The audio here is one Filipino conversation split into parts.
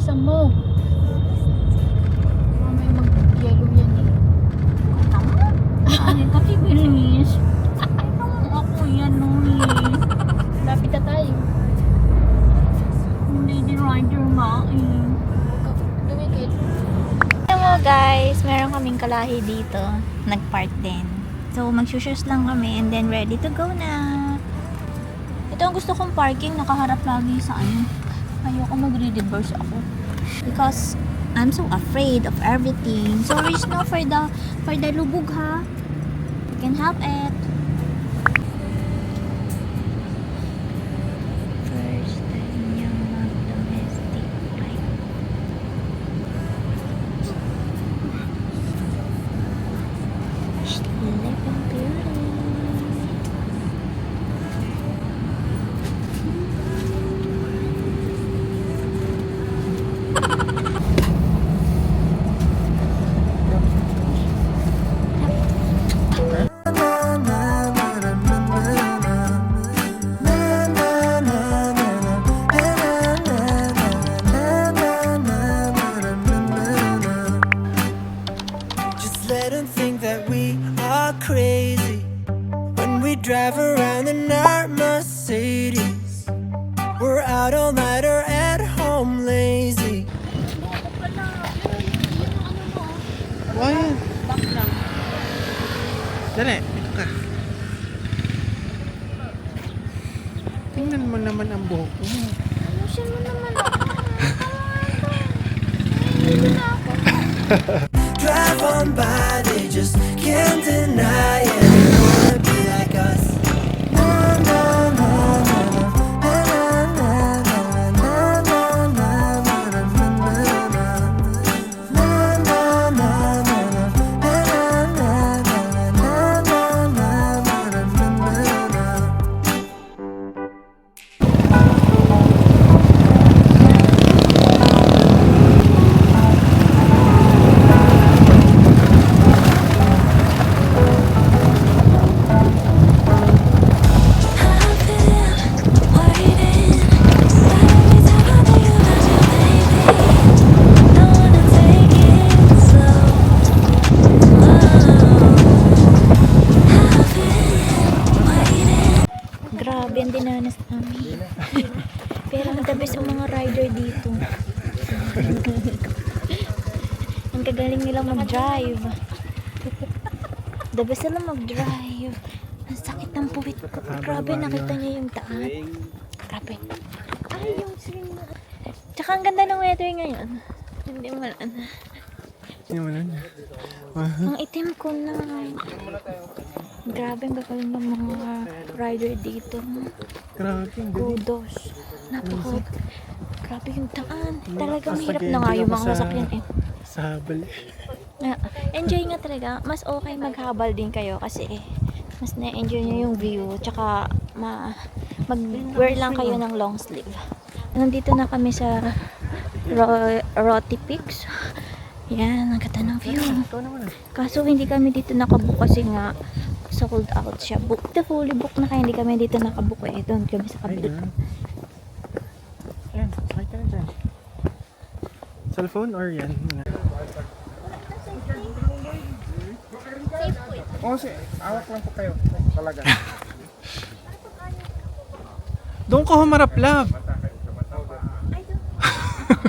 Bilisan mo. May mag-yellow yan eh. Ay, kasi bilis. Ay, ako yan nung Lapit na tayo. hindi di rider nga eh. Dumikit. Hello guys, meron kaming kalahi dito. Nag-park din. So, mag-shoes lang kami and then ready to go na. Ito ang gusto kong parking, nakaharap lagi sa ano. Ayoko mag-reverse ako. Because I'm so afraid of everything. Sorry no for the lubog ha. You can help it. First time niyang mag-domestic flight. Sleeping Beauty. Just let them think that we are crazy when we drive around in our Mercedes. We're out all night or at home lazy. Why? Back lang. Dali, ito ka. Tingnan mo naman ang buhok mo. Ayusin mo naman ako. Hindi na ako. Drive on by, they just can't deny it. They wanna be like us. Na, na, na, na, na, na, na, na, na, na, na, na, na, na, na, na. Na, na, na, na, na, na, na, na, na, na, na. Grabe ang dinanas namin. Pero ang the best ang mga rider dito. Ang kagaling nilang mag-drive. The best sila mag-drive. Ang sakit ng puwit ko. Grabe, nakita niyo yung daan. Grabe. Ay, yung swing na. Tsaka ang ganda ng weather ngayon. Hindi mo na. Hindi mo nun. Ang itim ko na. Grabe, ang gagaling ng mga rider dito. Grabe, ang galing. Kudos. Grabe yung daan. Talagang hirap na nga yung mga sasakyan eh. Sa habal. Enjoy nga talaga. Mas okay maghabal din kayo kasi mas na-enjoy nyo yung view. Tsaka mag-wear lang kayo ng long sleeve. Nandito na kami sa rotypeaks. Yan, ang ganda ng view. Kaso hindi kami dito nakabook kasi nga sold out siya. Fully book na kaya hindi kami dito nakabook eh. Doon kami sa kabila. Ayan, sakay ka na dyan. Cellphone or yan? Oo, awak lang po kayo. Talaga. Doon ka humarap, love.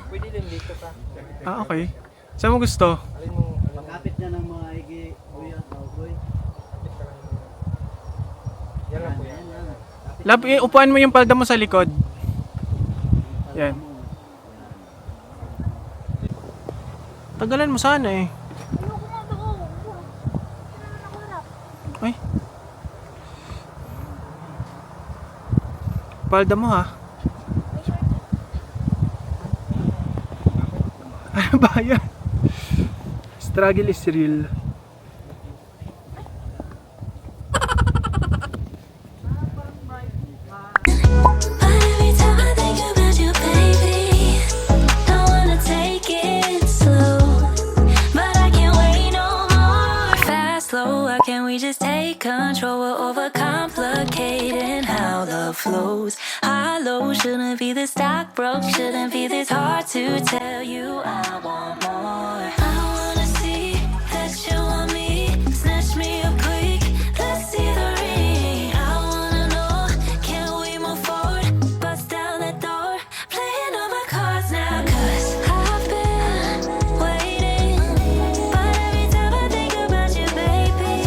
Pwede din dito ka. Ah, okay. Saan mo gusto? Kapit na ng mga igi, kuya, cowboy. Yan lang po yan. Love, upuan mo yung palda mo sa likod. Yan. Tagalan mo sana eh. Ay. Palda mo ha. Ano ba yan? Struggle is real. Every time I think about you, baby, don't wanna take it slow, but I can't wait no more. Fast, slow, why can't we just take control? We're overcomplicating how love flows. I low. Shouldn't be this stock broke. Shouldn't be this hard to tell you I want more. I wanna see that you want me. Snatch me up quick. Let's see the ring. I wanna know, can we move forward? Bust down that door. Playing all my cards now, 'cause I've been waiting. But every time I think about you, baby,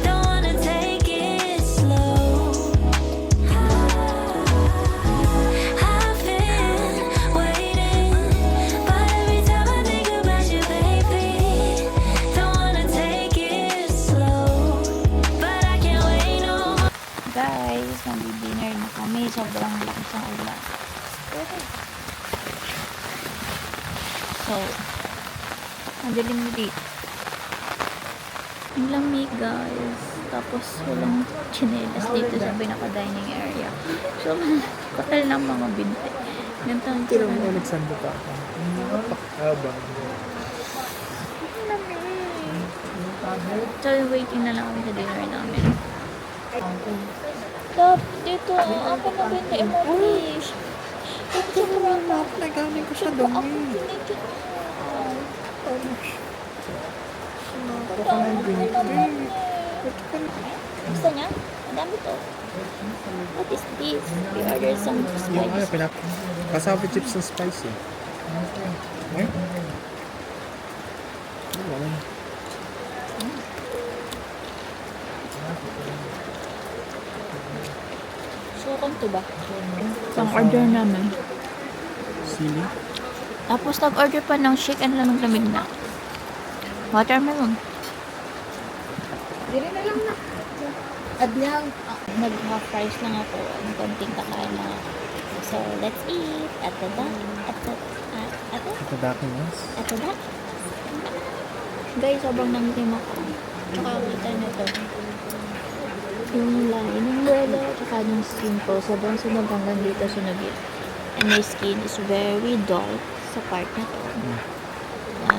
don't wanna take it slow. I've been waiting. But every time I think about you, baby, don't wanna take it slow. But I can't wait no more. Guys, magdi-dinner na kami. Sobrang lakas ng ulan. So, madilim na dito. Ang lamig, guys. Tapos, walang chinelas dito sa pinaka-dining area. So, kapal ng mga binti. Ganito ang Pero tsura. may nagsando pa ako. Napakabang. Ang lamig. So, waiting na lang kami sa dinner namin. Stop! Dito! Ako na binti mo, please! Ito sa kumama. Nagaling ko siya Ako dumi. pinigil. Baka nang binigay. Gusto niya? Ang dami to. What is this? We ordered some Yung ano, spice. kasabi chips and spicy. Eh? Wala. Sukan to ba? Pang order namin. Sili. Tapos nag-order pa ng shake and lamig na. Watermelon. Dili na lang na. Adlaw. Nag-half price lang ako. Ang konting kakain lang ako. So, let's eat. At the Guys, sobrang nangitim ako. Tsaka kita na to. Yung line ng umbrella, tsaka yung skin ko. Sobrang sunog hanggang dito sunogin. And my skin is very dark sa part na to.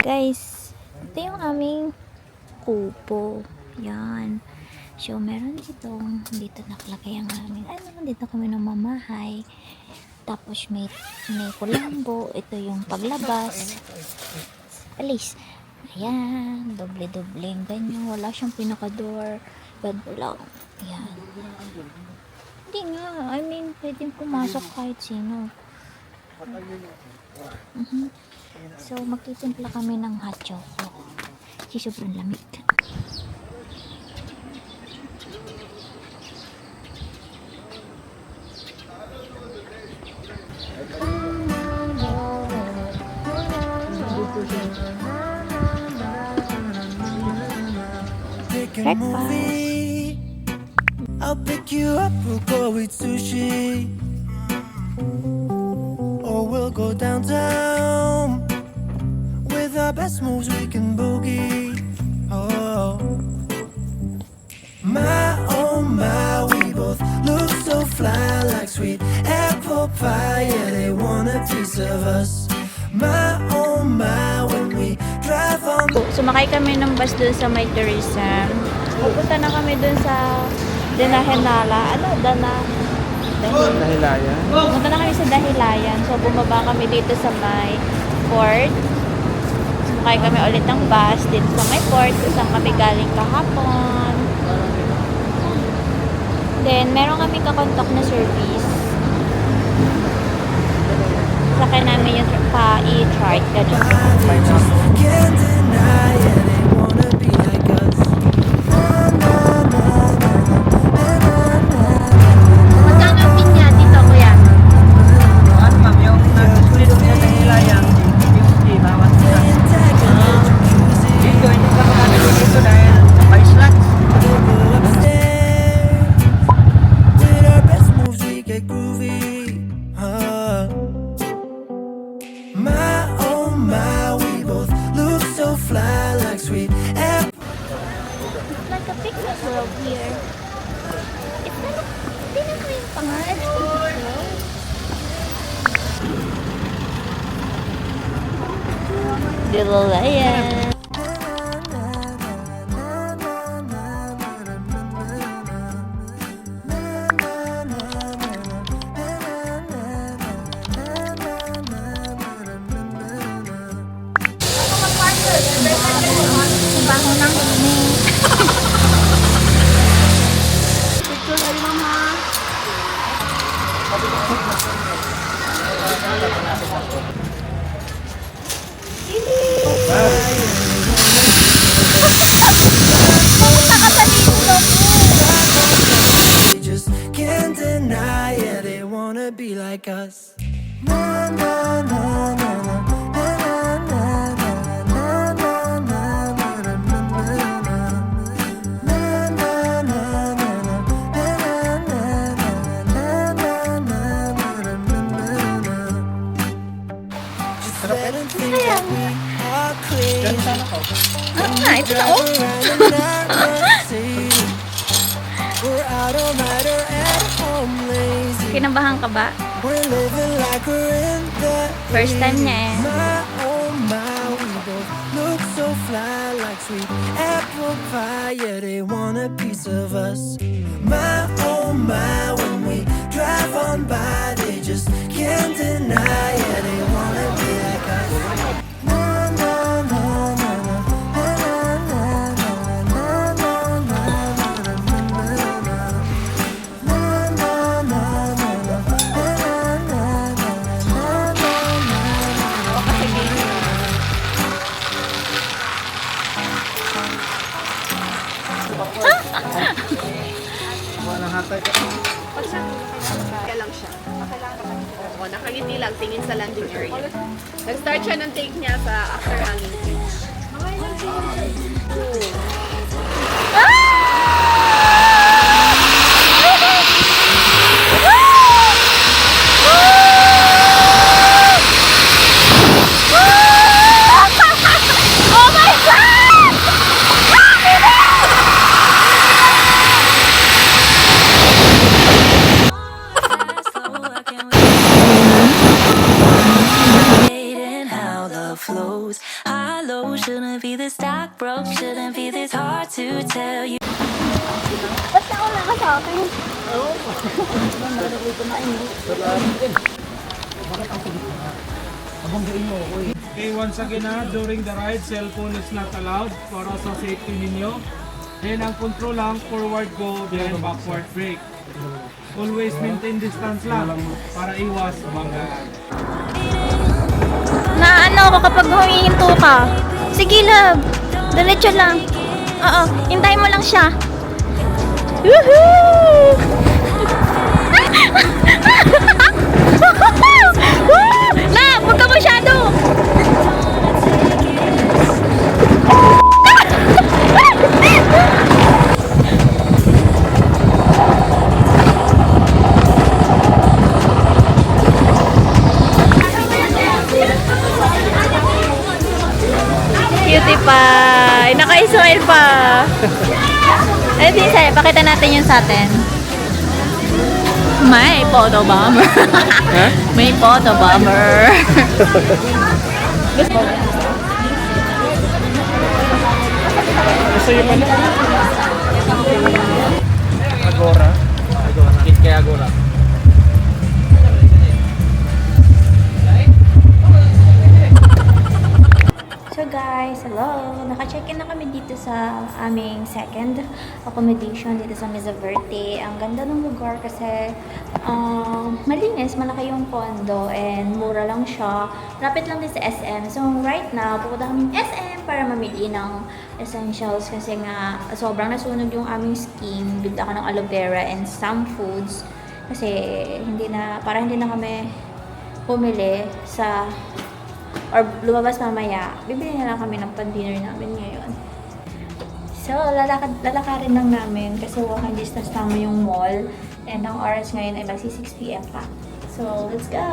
Guys, ito yung aming kupo. Yan. So, meron dito nakalagay ang aming, dito kami namamahay. Tapos may kulambo. Ito yung paglabas. Alis. Ayan. Doble-dobleng ganyan. Wala siyang pinaka-door. Ganito lang. Ayan. Hindi nga. I mean, pwedeng pumasok kahit sino. So, magtitimpla kami ng hot choco. Kasi sobrang lamig. Pick a movie. I'll pick you up, we'll go eat sushi. Or we'll go downtown. With our best moves we can boogie. Oh my, we both look so fly, like sweet apple pie. Yeah, they want a piece of us. My, when we drive on the Sumakay kami ng bus dun sa may tourism. Pupunta na kami dun sa Dahilayan. Dahilayan. Pupunta na kami sa Dahilayan. So, bumaba kami dito sa may port. Sumakay kami ulit ng bus dito sa may port. Kung saan kami galing kahapon. Then, meron kami kakontak na service. Sakay namin yung pa-i-chart. Ganun. just can't deny it. They wanna be like us. Magkano ang pinya dito, kuya? Ano ma'am, yung nagsulit sa Dahilayan, 50 bawat isa. Dito, hindi ka makakalo dito dahil may slots. Upstairs, with our best moves we get groovy. My, we both look so fly, like sweet apple. It's like a picnic world here. It's like, tingnan mo yung pangalan. Dahilayan. Baho ng init. They just can't deny it. They wanna be like us. Na na na na na. Let 'em think that we are crazy. Ito na, oh. We're out all night or at home lazy. Kinabahan ka ba? We're living like we're in the First time niya eh. My oh my, we both look so fly like sweet apple pie. Yeah, they want a piece of us. My oh my, when we drive on by, they just can't deny it. They wanna be like us. Na na na na na. Kaya lang siya. O, nakangiti lang, tingin sa landing area. Nag-start siya ng take niya sa after hanging bridge. How love flows. High low shouldn't be this dark broke, shouldn't be this hard to tell you. Ba't na wala ka sa akin? Okay, once again during the ride, cellphone is not allowed para sa safety ninyo. Then ang control lang, forward go, then backward brake. Always maintain distance lang para iwas banggaan. Na ano ako kapag humihinto ka? Sige love, diretso lang. Oo, hintayin mo lang siya. Woohoo! Love, huwag ka masyado! Cutie pie! Naka-smile pa! Ano din sa'yo? Pakita natin yung sa atin. May photo bomber. May photo bomber. Gusto nyo pa na? Agora. Nakit kay Agora. So guys, hello! Naka-check-in na kami dito sa aming second accommodation dito sa Mesa Verde. Ang ganda ng lugar kasi malinis, malaki yung condo and mura lang siya. Lapit lang din sa SM. So right now, pupunta kami SM para mamili ng essentials kasi nga sobrang nasunog yung aming skin. Bigla ka ng aloe vera and some foods kasi hindi na kami pumili sa or lumabas mamaya, bibili na lang kami ng pan-dinner namin ngayon. So, lalakarin lang namin kasi walking distance namin yung mall. And ang oras ngayon ay magsi 6 PM pa. So, let's go!